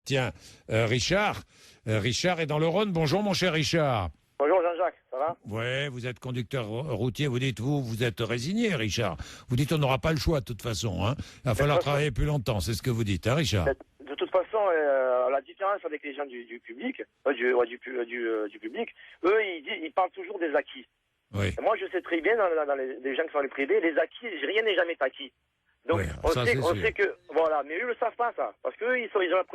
Tiens, Richard est dans le Rhône. Bonjour, mon cher Richard. Bonjour Jean-Jacques, ça va? Ouais, vous êtes conducteur routier, vous êtes résigné, Richard. Vous dites on n'aura pas le choix de toute façon. Hein. Il va falloir travailler plus longtemps, c'est ce que vous dites, hein, Richard? De toute façon, la différence avec les gens du public, du public, eux, ils parlent toujours des acquis. Oui. Et moi, je sais très bien, dans les gens qui sont les privés, les acquis, rien n'est jamais acquis. Donc, oui, on sait que, voilà, mais eux ne le savent pas, ça. Parce qu'eux, ils ont la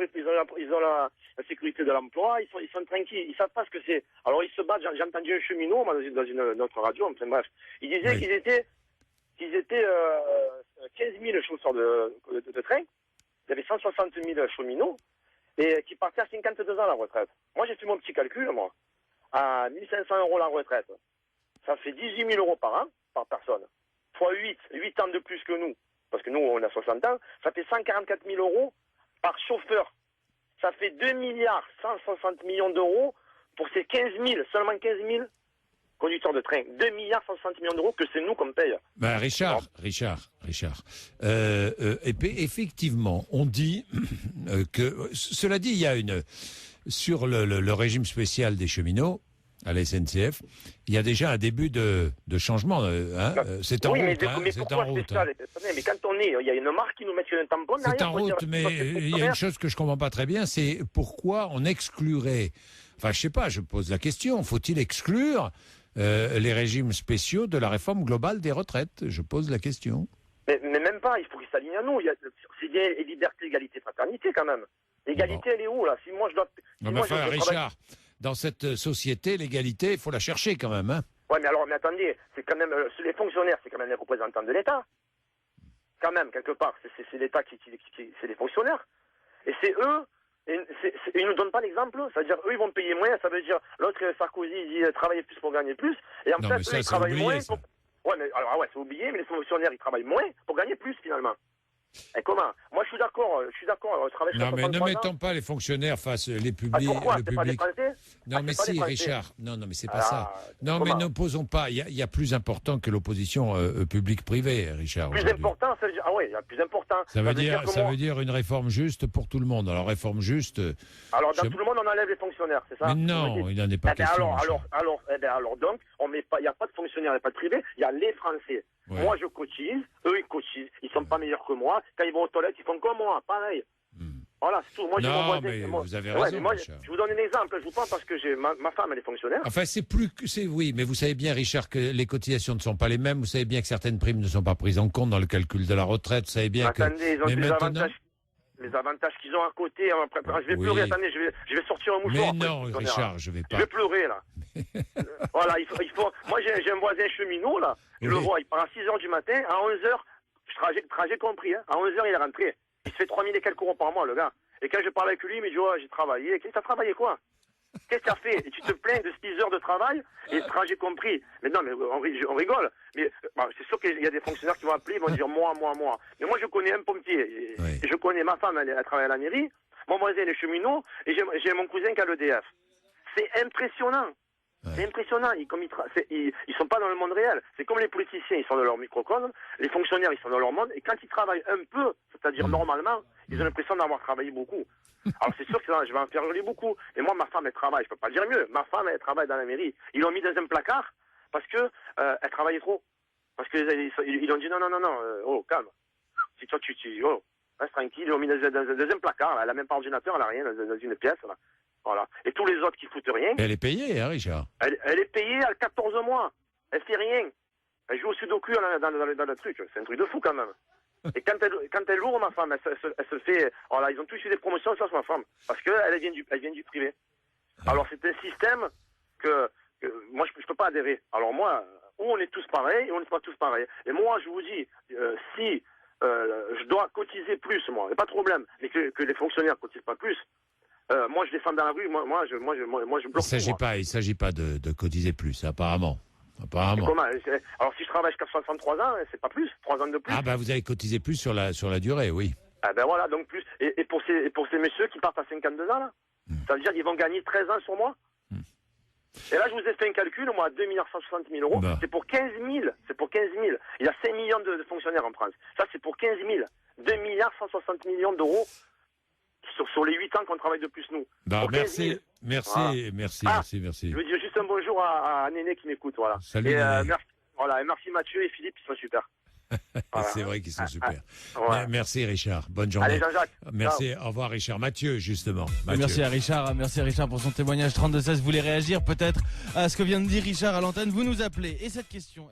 sécurité de l'emploi, ils sont tranquilles, ils savent pas ce que c'est. Alors, ils se battent, j'ai entendu un cheminot, moi, dans une autre radio, enfin, bref. Il disait qu'ils étaient 15 000 chauffeurs de train, il y avait 160 000 cheminots, et qui partaient à 52 ans à la retraite. Moi, j'ai fait mon petit calcul, moi. À 1 500 € la retraite, ça fait 18 000 € par an, par personne. Fois 8 ans de plus que nous. Parce que nous, on a 60 ans, ça fait 144 000 € par chauffeur. Ça fait 2 milliards 160 millions d'euros pour ces 15 000, seulement 15 000 conducteurs de train. 2 milliards 160 millions d'euros que c'est nous qu'on paye. Ben Richard. Et puis, effectivement, on dit que, cela dit, il y a sur le régime spécial des cheminots, à la SNCF, il y a déjà un début de changement. C'est en route. Mais pourquoi spécial? Mais quand il y a une marque qui nous met sur un tampon derrière. C'est en route, mais il y a une chose que je ne comprends pas très bien, c'est pourquoi on exclurait... Enfin, je ne sais pas, je pose la question. Faut-il exclure les régimes spéciaux de la réforme globale des retraites? Je pose la question. Mais même pas, il faut qu'ils s'alignent à nous. C'est bien liberté, égalité, fraternité quand même. L'égalité, elle est où là? Si moi je dois... Richard... Dans cette société, l'égalité, il faut la chercher quand même. Hein. Oui, mais attendez, c'est quand même les fonctionnaires, c'est quand même les représentants de l'État. Quand même, quelque part, c'est l'État c'est les fonctionnaires. Et c'est eux, ils nous donnent pas l'exemple. C'est-à-dire, eux, ils vont payer moins. Ça veut dire, l'autre, Sarkozy, il dit travailler plus pour gagner plus. Et en fait, eux, ils travaillent moins. Ouais, mais alors, c'est oublié, mais les fonctionnaires, ils travaillent moins pour gagner plus, finalement. Et comment? Moi, je suis d'accord. Non, mais ne mettons pas les fonctionnaires face les publics. Pourquoi? Le C'est pas des public. Français? Non, mais si, Richard. Non, mais c'est pas ça. Non, mais n'opposons pas. Il y a plus important que l'opposition publique-privée, Richard. Plus important, ça veut dire. Ah oui, il y a plus important. Ça veut dire une réforme juste pour tout le monde. Alors, réforme juste. Alors, dans tout le monde, on enlève les fonctionnaires, c'est ça? Mais non, il n'en est pas question. Alors, donc, on met pas. Il n'y a pas de fonctionnaires, il n'y a pas de privé. Il y a les Français. Ouais. Moi, je cotise. Eux, ils cotisent. Ils sont pas meilleurs que moi. Quand ils vont aux toilettes, ils font comme moi. Pareil. Voilà, c'est tout. Moi, vous avez raison. Moi, je vous donne un exemple. Je vous parle parce que ma femme, elle est fonctionnaire. Enfin, oui, mais vous savez bien, Richard, que les cotisations ne sont pas les mêmes. Vous savez bien que certaines primes ne sont pas prises en compte dans le calcul de la retraite. Vous savez bien attendez, ils ont des avantages. Les avantages qu'ils ont à côté. Je vais pleurer. Attendez, je vais sortir un mouchoir. Mais non, Richard, je vais pas. Je vais pleurer, là. Voilà, il faut. Moi, j'ai un voisin cheminot, là. Je le vois, il part à 6 h du matin. À 11 h, trajet compris, hein. À 11 h, il est rentré. Il se fait 3 000 et quelques euros par mois, le gars. Et quand je parle avec lui, il me dit, j'ai travaillé. Qu'est-ce que t'as travaillé, quoi? Qu'est-ce que t'as fait? Et tu te plains de 6 heures de travail et trajet compris. Mais non, mais on rigole. Mais c'est sûr qu'il y a des fonctionnaires qui vont appeler, ils vont dire moi. Mais moi, je connais un pompier. Et je connais ma femme, elle travaille à la mairie. Mon voisin est cheminot. Et j'ai mon cousin qui a l'EDF. C'est impressionnant. C'est impressionnant. Ils sont pas dans le monde réel. C'est comme les politiciens, ils sont dans leur microcosme. Les fonctionnaires, ils sont dans leur monde. Et quand ils travaillent un peu, c'est-à-dire normalement, ils ont l'impression d'avoir travaillé beaucoup. Alors c'est sûr que je vais en faire beaucoup. Et moi, ma femme, elle travaille. Je peux pas dire mieux. Ma femme, elle travaille dans la mairie. Ils l'ont mis dans un placard parce que elle travaillait trop. Parce que ils ont dit non, calme. Si toi reste tranquille. Ils l'ont mis dans un placard. Là. Elle a même pas d'ordinateur, elle a rien dans une pièce. Là. Voilà. Et tous les autres qui foutent rien. Elle est payée, hein, Richard? Elle est payée à 14 mois. Elle fait rien. Elle joue au sudoku dans le truc. C'est un truc de fou quand même. Et quand elle ouvre, ma femme, elle se fait... Alors là, ils ont tous eu des promotions, ça, c'est ma femme. Parce qu'elle vient du privé. Alors c'est un système que moi, je peux pas adhérer. Alors moi, ou on est tous pareils, ou on n'est pas tous pareils. Et moi, je vous dis, si je dois cotiser plus, moi, il n'y a pas de problème, mais que les fonctionnaires cotisent pas plus, moi, je descends dans la rue, moi, je bloque. Il s'agit pas de cotiser plus, apparemment. Comment? Alors, si je travaille jusqu'à 63 ans, c'est pas plus, 3 ans de plus. Ah, vous avez cotisé plus sur la durée, oui. Ah, voilà, donc plus. Et pour ces messieurs qui partent à 52 ans, là, ça veut dire qu'ils vont gagner 13 ans sur moi. Et là, je vous ai fait un calcul, moi, à 2 160 000 €. C'est pour 15 000. Il y a 5 millions de fonctionnaires en France. Ça, c'est pour 15 000. 2 160 millions d'euros sur les 8 ans qu'on travaille de plus, nous. Bah, Pour 15 000. merci. Je veux dire juste un bonjour à Néné qui m'écoute, voilà. Salut, et Néné. merci, voilà, et merci Mathieu et Philippe, ils sont super. Voilà. C'est vrai qu'ils sont super. Ouais. Merci Richard, bonne journée. Allez Jean-Jacques. Merci, au revoir Richard. Mathieu, justement. Merci à Richard pour son témoignage 32-16. Vous voulez réagir peut-être à ce que vient de dire Richard à l'antenne, vous nous appelez. Et cette question...